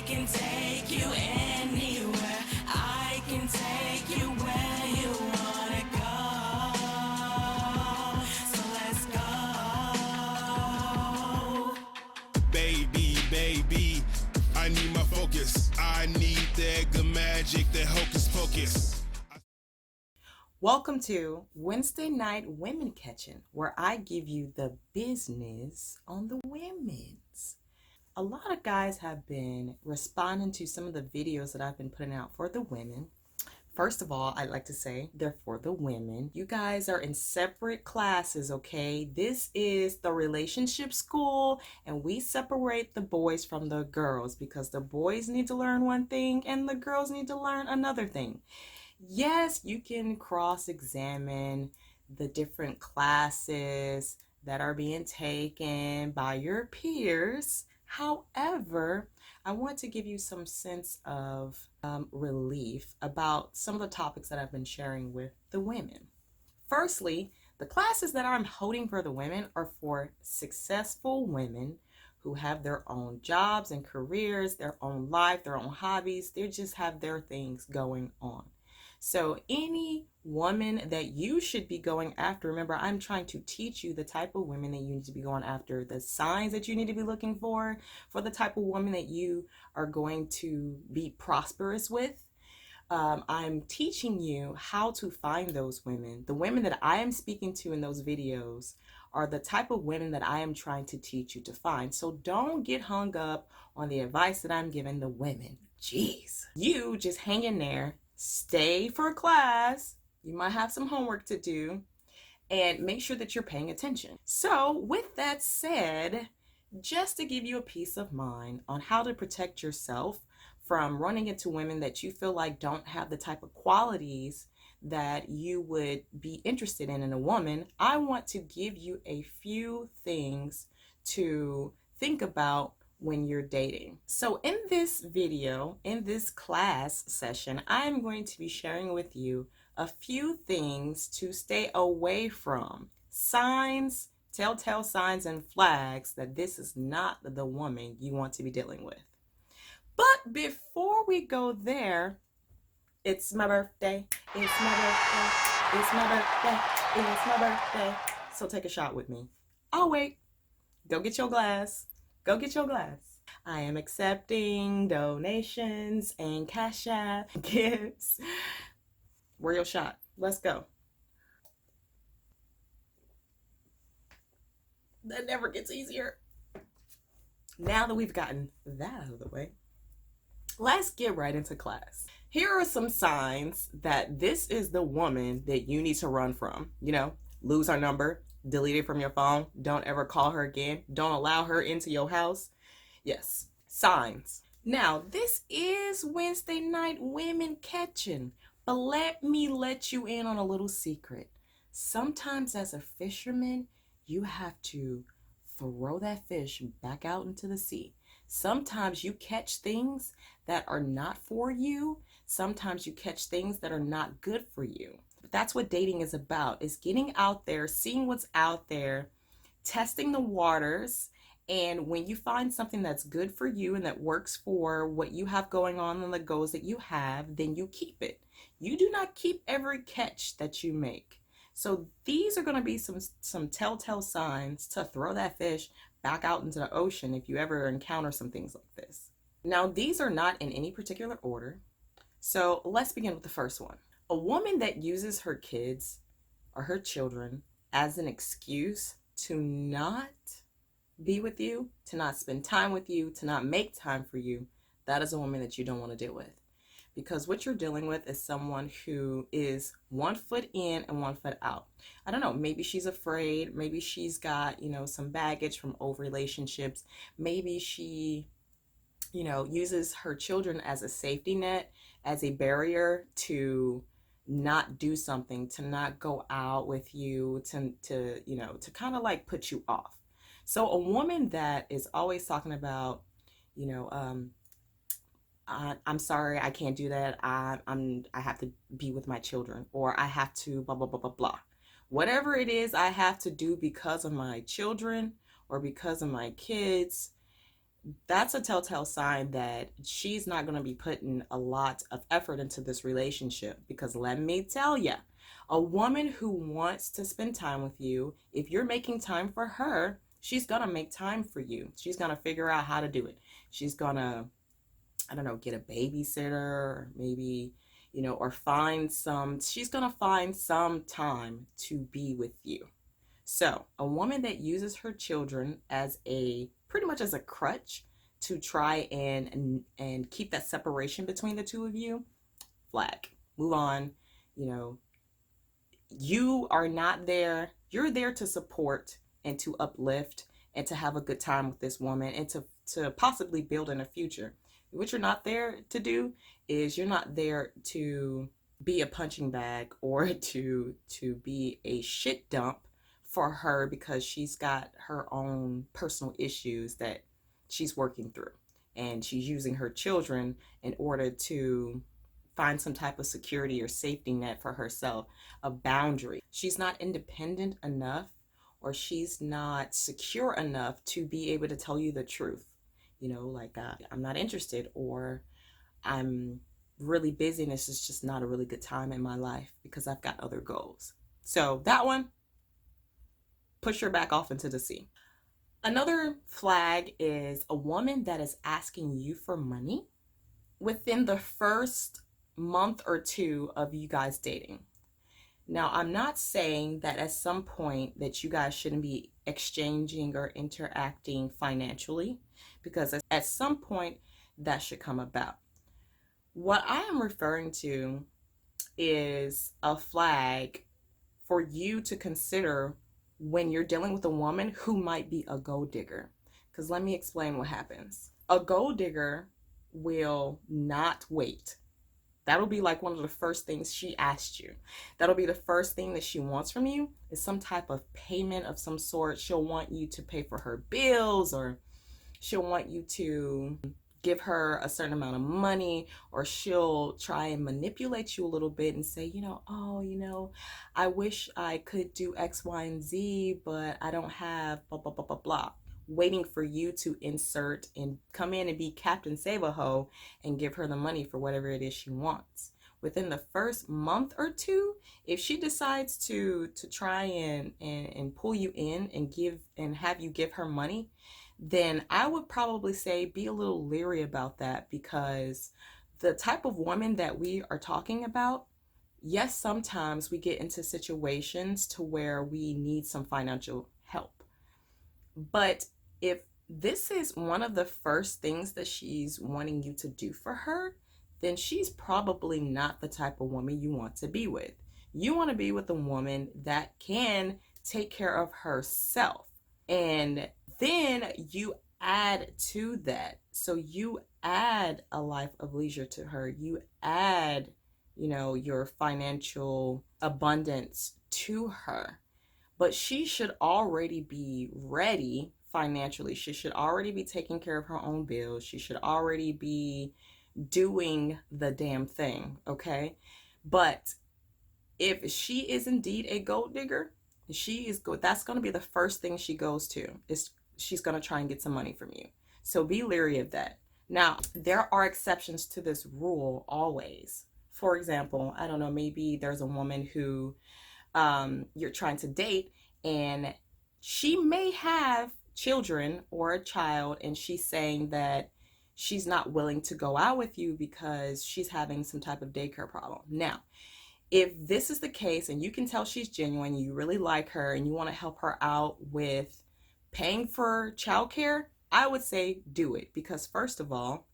can take you anywhere. I can take you where you wanna go. So let's go. Baby, I need my focus. I need that good magic, that hocus pocus. Welcome to Wednesday Night Women Catching, where I give you the business on the women's. A lot of guys have been responding to some of the videos that I've been putting out for the women. First of all, I'd like to say they're for the women. You guys are in separate classes, okay? This is the relationship school, and we separate the boys from the girls because the boys need to learn one thing and the girls need to learn another thing. Yes, you can cross-examine the different classes that are being taken by your peers. However, I want to give you some sense of relief about some of the topics that I've been sharing with the women. Firstly, the classes that I'm holding for the women are for successful women who have their own jobs and careers, their own life, their own hobbies. They just have their things going on. So any woman that you should be going after, remember, I'm trying to teach you the type of women that you need to be going after, the signs that you need to be looking for the type of woman that you are going to be prosperous with. I'm teaching you how to find those women. The women that I am speaking to in those videos are the type of women that I am trying to teach you to find. So don't get hung up on the advice that I'm giving the women. Jeez. You just hang in there. Stay for class. You might have some homework to do, and make sure that you're paying attention. So with that said, just to give you a peace of mind on how to protect yourself from running into women that you feel like don't have the type of qualities that you would be interested in a woman, I want to give you a few things to think about when you're dating. So in this video, in this class session, I'm going to be sharing with you a few things to stay away from. Signs, telltale signs and flags that this is not the woman you want to be dealing with. But before we go there, it's my birthday, it's my birthday, it's my birthday, it's my birthday. So take a shot with me. I'll wait. Go get your glass. Go get your glass. I am accepting donations and Cashapp gifts. Where your shot? Let's go. That never gets easier. Now that we've gotten that out of the way, let's get right into class. Here are some signs that this is the woman that you need to run from. You know, lose her number, delete it from your phone, don't ever call her again, don't allow her into your house. Yes, signs. Now, this is Wednesday Night Women Catching, but let me let you in on a little secret. Sometimes as a fisherman, you have to throw that fish back out into the sea. Sometimes you catch things that are not for you. Sometimes you catch things that are not good for you. But that's what dating is about, is getting out there, seeing what's out there, testing the waters. And when you find something that's good for you and that works for what you have going on and the goals that you have, then you keep it. You do not keep every catch that you make. So these are going to be some telltale signs to throw that fish back out into the ocean if you ever encounter some things like this. Now, these are not in any particular order. So let's begin with the first one. A woman that uses her kids or her children as an excuse to not be with you, to not spend time with you, to not make time for you, that is a woman that you don't want to deal with. Because what you're dealing with is someone who is 1 foot in and 1 foot out. I don't know, maybe she's afraid, maybe she's got, some baggage from old relationships. Maybe she, uses her children as a safety net, as a barrier to not do something, to not go out with you, to kind of like put you off. So a woman that is always talking about, I'm sorry, I can't do that. I have to be with my children, or I have to blah, blah, blah, blah, blah. Whatever it is I have to do because of my children or because of my kids, that's a telltale sign that she's not going to be putting a lot of effort into this relationship. Because let me tell you, a woman who wants to spend time with you, if you're making time for her, she's going to make time for you. She's going to figure out how to do it. She's going to, I don't know, get a babysitter, or maybe, or she's going to find some time to be with you. So, a woman that uses her children as pretty much as a crutch to try and keep that separation between the two of you, flag. Move on. You know, you are not there. You're there to support and to uplift and to have a good time with this woman and to possibly build in a future. What you're not there to do is you're not there to be a punching bag or to be a shit dump for her because she's got her own personal issues that she's working through, and she's using her children in order to find some type of security or safety net for herself, a boundary. She's not independent enough, or she's not secure enough to be able to tell you the truth. Like, I'm not interested, or I'm really busy and this is just not a really good time in my life because I've got other goals. So that one, push her back off into the sea. Another flag is a woman that is asking you for money within the first month or two of you guys dating. Now, I'm not saying that at some point that you guys shouldn't be exchanging or interacting financially, because at some point that should come about. What I am referring to is a flag for you to consider when you're dealing with a woman who might be a gold digger. Because let me explain what happens. A gold digger will not wait. That'll be like one of the first things she asks you. That'll be the first thing that she wants from you, is some type of payment of some sort. She'll want you to pay for her bills, or she'll want you to give her a certain amount of money, or she'll try and manipulate you a little bit and say, I wish I could do X, Y, and Z, but I don't have blah, blah, blah, blah, blah. Waiting for you to insert and come in and be Captain Save-A-Ho and give her the money for whatever it is she wants. Within the first month or two, if she decides to try and pull you in and have you give her money, then I would probably say be a little leery about that, because the type of woman that we are talking about, yes, sometimes we get into situations to where we need some financial help. But if this is one of the first things that she's wanting you to do for her, then she's probably not the type of woman you want to be with. You want to be with a woman that can take care of herself. And then you add to that. So you add a life of leisure to her. You add, your financial abundance to her. But she should already be ready financially. She should already be taking care of her own bills. She should already be doing the damn thing, okay? But if she is indeed a gold digger, that's going to be the first thing she goes to, is she's going to try and get some money from you. So be leery of that. Now, there are exceptions to this rule always. For example, I don't know, maybe there's a woman who you're trying to date, and she may have children or a child, and she's saying that she's not willing to go out with you because she's having some type of daycare problem. Now, if this is the case and you can tell she's genuine, you really like her, and you want to help her out with paying for childcare, I would say do it. Because first of all,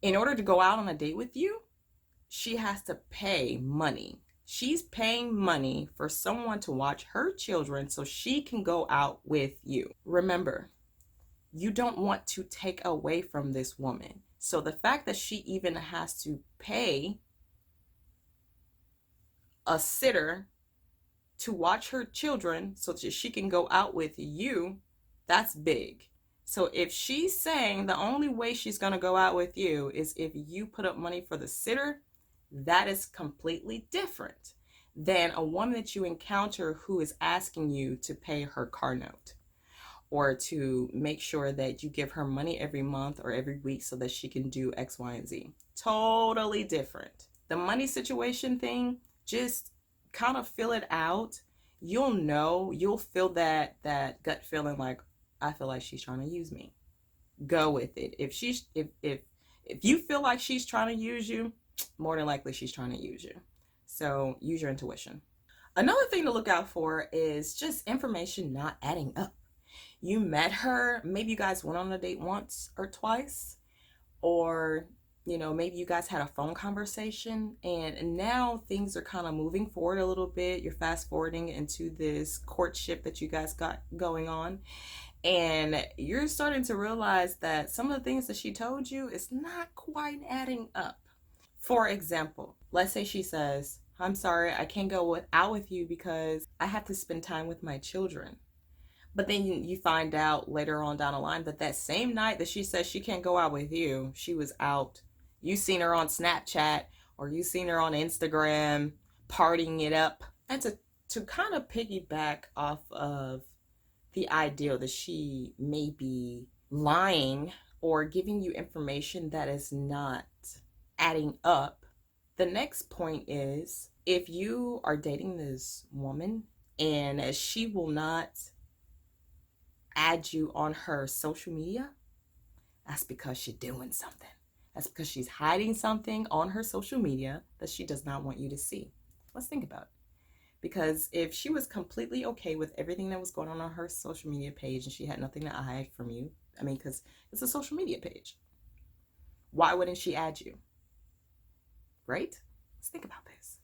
in order to go out on a date with you, she has to pay money. She's paying money for someone to watch her children so she can go out with you. Remember, you don't want to take away from this woman. So the fact that she even has to pay a sitter to watch her children so that she can go out with you, that's big. So if she's saying the only way she's going to go out with you is if you put up money for the sitter, that is completely different than a woman that you encounter who is asking you to pay her car note, or to make sure that you give her money every month or every week so that she can do X, Y, and Z. Totally different. The money situation thing, just kind of feel it out. You'll know, you'll feel that gut feeling like, I feel like she's trying to use me. Go with it. If you feel like she's trying to use you, more than likely she's trying to use you. So use your intuition. Another thing to look out for is just information not adding up. You met her, maybe you guys went on a date once or twice, or maybe you guys had a phone conversation, and now things are kind of moving forward a little bit. You're fast forwarding into this courtship that you guys got going on, and you're starting to realize that some of the things that she told you is not quite adding up. For example, let's say she says, I'm sorry, I can't go out with you because I have to spend time with my children. But then you find out later on down the line that same night that she says she can't go out with you, she was out. You seen her on Snapchat, or you seen her on Instagram partying it up. And to kind of piggyback off of the idea that she may be lying or giving you information that is not adding up, the next point is, if you are dating this woman and she will not add you on her social media, that's because she's doing something. That's because she's hiding something on her social media that she does not want you to see. Let's think about it. Because if she was completely okay with everything that was going on her social media page and she had nothing to hide from you, because it's a social media page, why wouldn't she add you? Right? Let's think about this.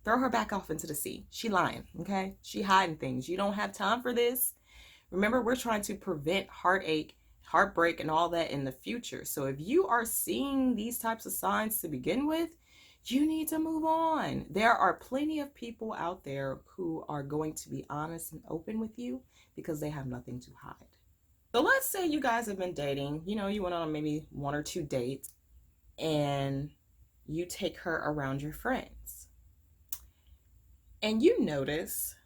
Throw her back off into the sea. She lying, okay? She hiding things. You don't have time for this. Remember, we're trying to prevent heartache, heartbreak, and all that in the future. So if you are seeing these types of signs to begin with, you need to move on. There are plenty of people out there who are going to be honest and open with you because they have nothing to hide. So let's say you guys have been dating, you went on maybe 1 or 2 dates, and you take her around your friends. And you notice,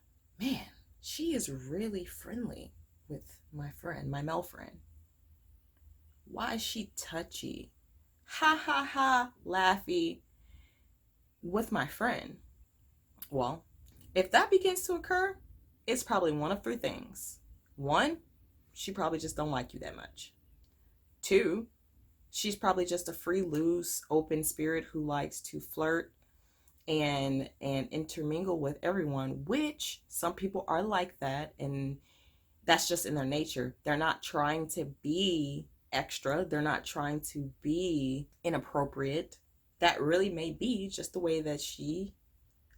man, she is really friendly with my friend, my male friend. Why is she touchy? Ha ha ha, laughy with my friend? Well, if that begins to occur, it's probably one of 3 things. 1, she probably just don't like you that much. 2, she's probably just a free, loose, open spirit who likes to flirt and intermingle with everyone, which some people are like that, and that's just in their nature. They're not trying to be extra. They're not trying to be inappropriate. That really may be just the way that she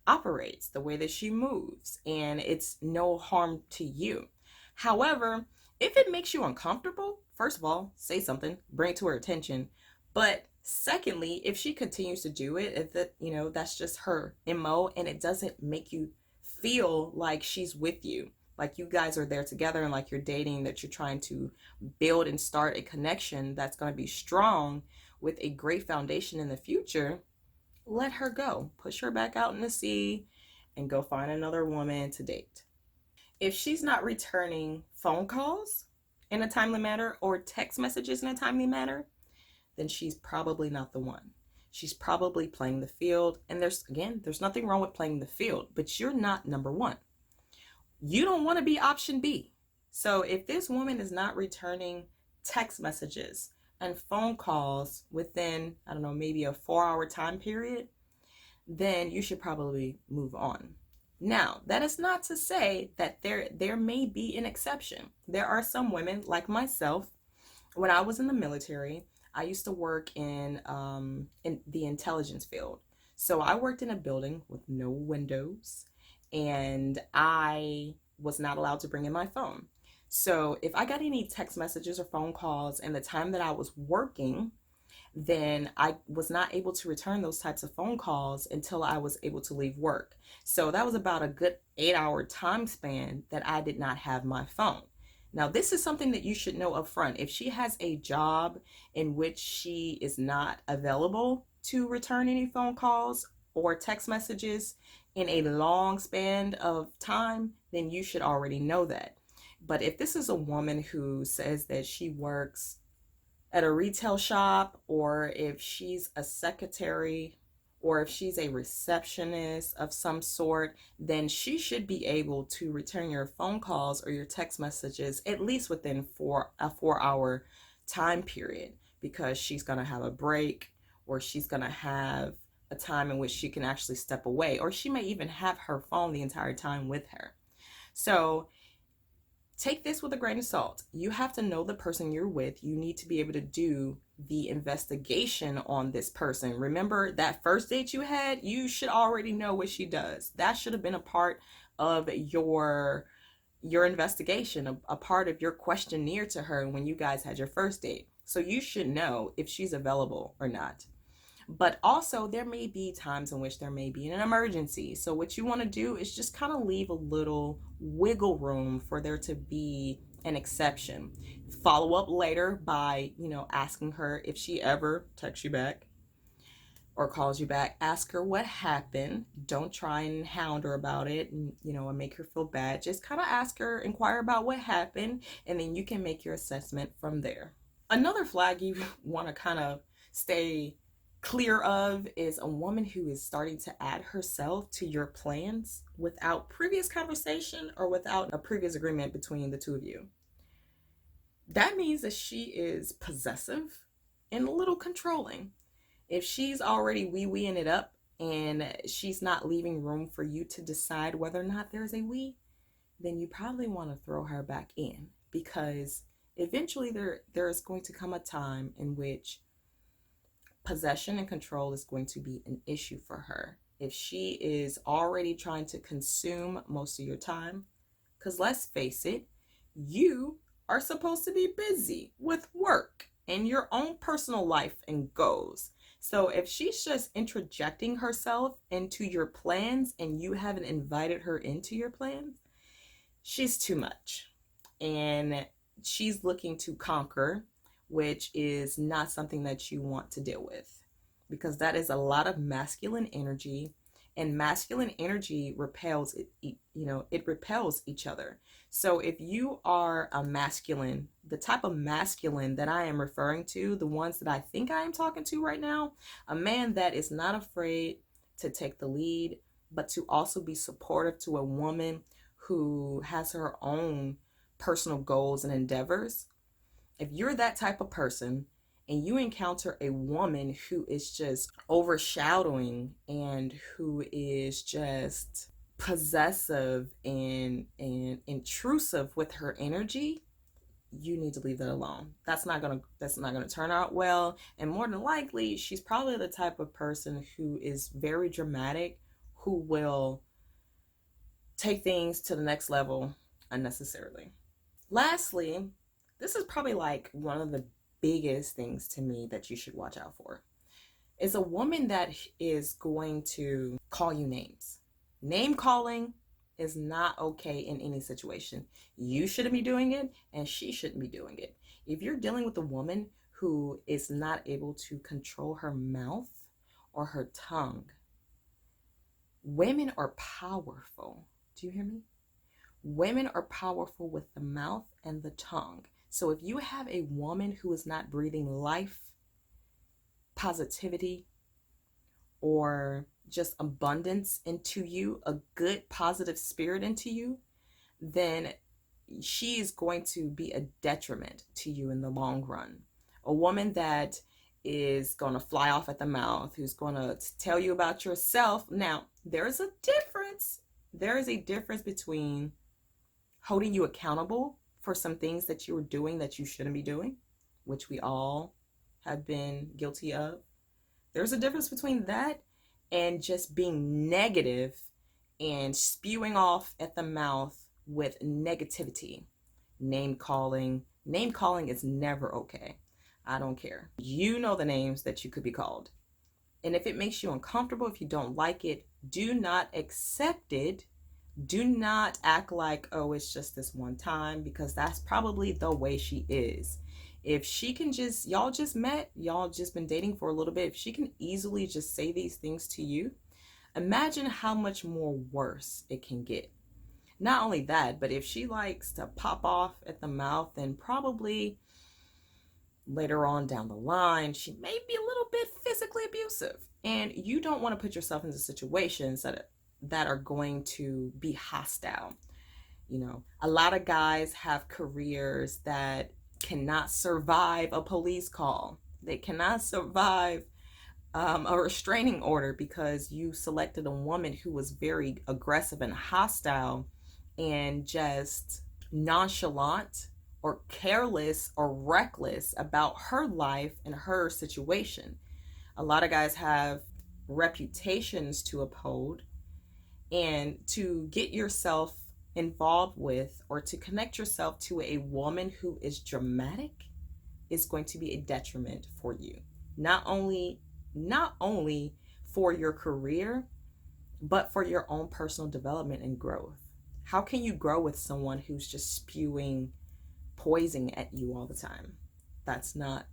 operates, the way that she moves, and it's no harm to you. However, if it makes you uncomfortable, first of all, say something, bring it to her attention. But secondly, if she continues to do it, if that, that's just her MO, and it doesn't make you feel like she's with you, like you guys are there together and like you're dating, that you're trying to build and start a connection that's going to be strong with a great foundation in the future, let her go. Push her back out in the sea and go find another woman to date. If she's not returning phone calls in a timely manner or text messages in a timely manner, then she's probably not the one. She's probably playing the field. And there's nothing wrong with playing the field, but you're not number 1. You don't want to be option B. So if this woman is not returning text messages and phone calls within, maybe a 4-hour time period, then you should probably move on. Now, that is not to say that there may be an exception. There are some women like myself. When I was in the military, I used to work in the intelligence field. So I worked in a building with no windows, and I was not allowed to bring in my phone. So if I got any text messages or phone calls in the time that I was working, then I was not able to return those types of phone calls until I was able to leave work. So that was about a good 8-hour time span that I did not have my phone. Now, this is something that you should know up front. If she has a job in which she is not available to return any phone calls or text messages in a long span of time, then you should already know that. But if this is a woman who says that she works at a retail shop, or if she's a secretary, or if she's a receptionist of some sort, then she should be able to return your phone calls or your text messages at least within a 4 hour time period, because she's going to have a break, or she's going to have a time in which she can actually step away, or she may even have her phone the entire time with her. So take this with a grain of salt. You have to know the person you're with. You need to be able to do the investigation on this person. Remember that first date you had? You should already know what she does. That should have been a part of your investigation, a part of your questionnaire to her when you guys had your first date. So you should know if she's available or not. But also, there may be times in which there may be an emergency. So what you want to do is just kind of leave a little wiggle room for there to be an exception. Follow up later by, asking her if she ever texts you back or calls you back. Ask her what happened. Don't try and hound her about it and make her feel bad. Just kind of ask her, inquire about what happened, and then you can make your assessment from there. Another flag you want to kind of stay clear of is a woman who is starting to add herself to your plans without previous conversation or without a previous agreement between the two of you. That means that she is possessive and a little controlling. If she's already wee-weeing it up and she's not leaving room for you to decide whether or not there's a we, then you probably want to throw her back in, because eventually there's going to come a time in which possession and control is going to be an issue for her. If she is already trying to consume most of your time, because let's face it, you are supposed to be busy with work and your own personal life and goals. So if she's just interjecting herself into your plans and you haven't invited her into your plans, she's too much. And she's looking to conquer, which is not something that you want to deal with, because that is a lot of masculine energy, and masculine energy repels it, it repels each other. So if you are a masculine, the type of masculine that I am referring to, the ones that I think I am talking to right now, a man that is not afraid to take the lead, but to also be supportive to a woman who has her own personal goals and endeavors. If you're that type of person and you encounter a woman who is just overshadowing and who is just possessive and intrusive with her energy, you need to leave that alone. That's not gonna turn out well. And more than likely, she's probably the type of person who is very dramatic, who will take things to the next level unnecessarily. Lastly, this is probably like one of the biggest things to me that you should watch out for, is a woman that is going to call you names. Name calling is not okay in any situation. You shouldn't be doing it, and she shouldn't be doing it. If you're dealing with a woman who is not able to control her mouth or her tongue, women are powerful. Do you hear me? Women are powerful with the mouth and the tongue. So if you have a woman who is not breathing life, positivity, or just abundance into you, a good positive spirit into you, then she is going to be a detriment to you in the long run. A woman that is going to fly off at the mouth, who's going to tell you about yourself. Now, there is a difference. There is a difference between holding you accountable for some things that you were doing that you shouldn't be doing, which we all have been guilty of. There's a difference between that and just being negative and spewing off at the mouth with negativity. Name calling is never okay. I don't care. You know the names that you could be called. And if it makes you uncomfortable, if you don't like it, do not accept it. Do not act like, oh, it's just this one time, because that's probably the way she is. If she can just, y'all just met, y'all just been dating for a little bit, if she can easily just say these things to you, imagine how much more worse it can get. Not only that, but if she likes to pop off at the mouth, then probably later on down the line, she may be a little bit physically abusive. And you don't want to put yourself into situations that are going to be hostile. You know, a lot of guys have careers that cannot survive a police call. They cannot survive a restraining order because you selected a woman who was very aggressive and hostile and just nonchalant or careless or reckless about her life and her situation. A lot of guys have reputations to uphold, and to get yourself involved with or to connect yourself to a woman who is dramatic is going to be a detriment for you. Not only for your career, but for your own personal development and growth. How can you grow with someone who's just spewing poison at you all the time? That's not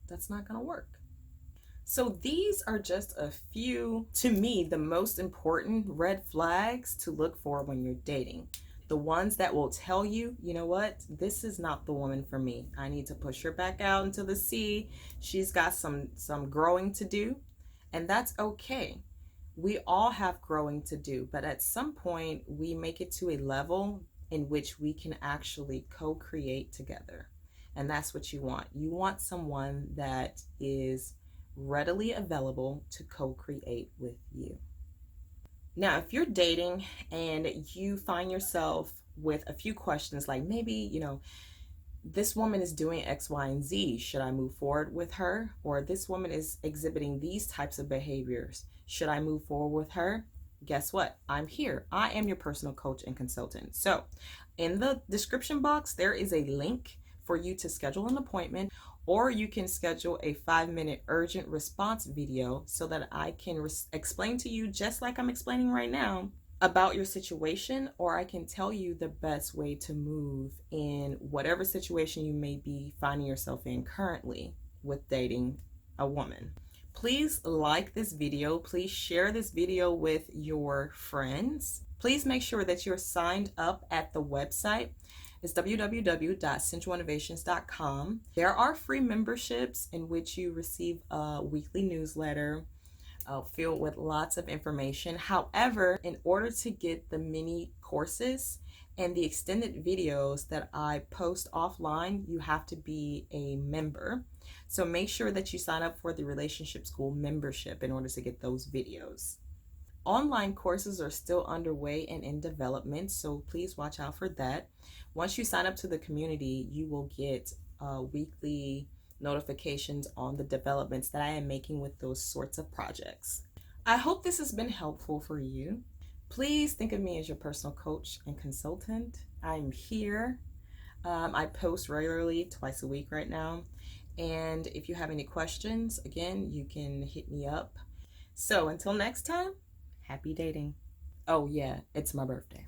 going to work. So these are just a few, to me, the most important red flags to look for when you're dating. The ones that will tell you, you know what, this is not the woman for me. I need to push her back out into the sea. She's got some growing to do, and that's okay. We all have growing to do, but at some point we make it to a level in which we can actually co-create together. And that's what you want. You want someone that is readily available to co-create with you. Now, if you're dating and you find yourself with a few questions like maybe, you know, this woman is doing X, Y, and Z, should I move forward with her? Or this woman is exhibiting these types of behaviors, should I move forward with her? Guess what? I'm here. I am your personal coach and consultant. So in the description box, there is a link for you to schedule an appointment, or you can schedule a 5-minute urgent response video so that I can explain to you, just like I'm explaining right now, about your situation, or I can tell you the best way to move in whatever situation you may be finding yourself in currently with dating a woman. Please like this video. Please share this video with your friends. Please make sure that you're signed up at the website. It's www.sensualinnovations.com. There are free memberships in which you receive a weekly newsletter filled with lots of information. However, in order to get the mini courses and the extended videos that I post offline, you have to be a member. So make sure that you sign up for the Relationship School membership in order to get those videos. Online courses are still underway and in development, so please watch out for that. Once you sign up to the community, you will get weekly notifications on the developments that I am making with those sorts of projects. I hope this has been helpful for you. Please think of me as your personal coach and consultant. I'm here. I post regularly, twice a week right now. And if you have any questions, again, you can hit me up. So until next time, happy dating. Oh yeah, it's my birthday.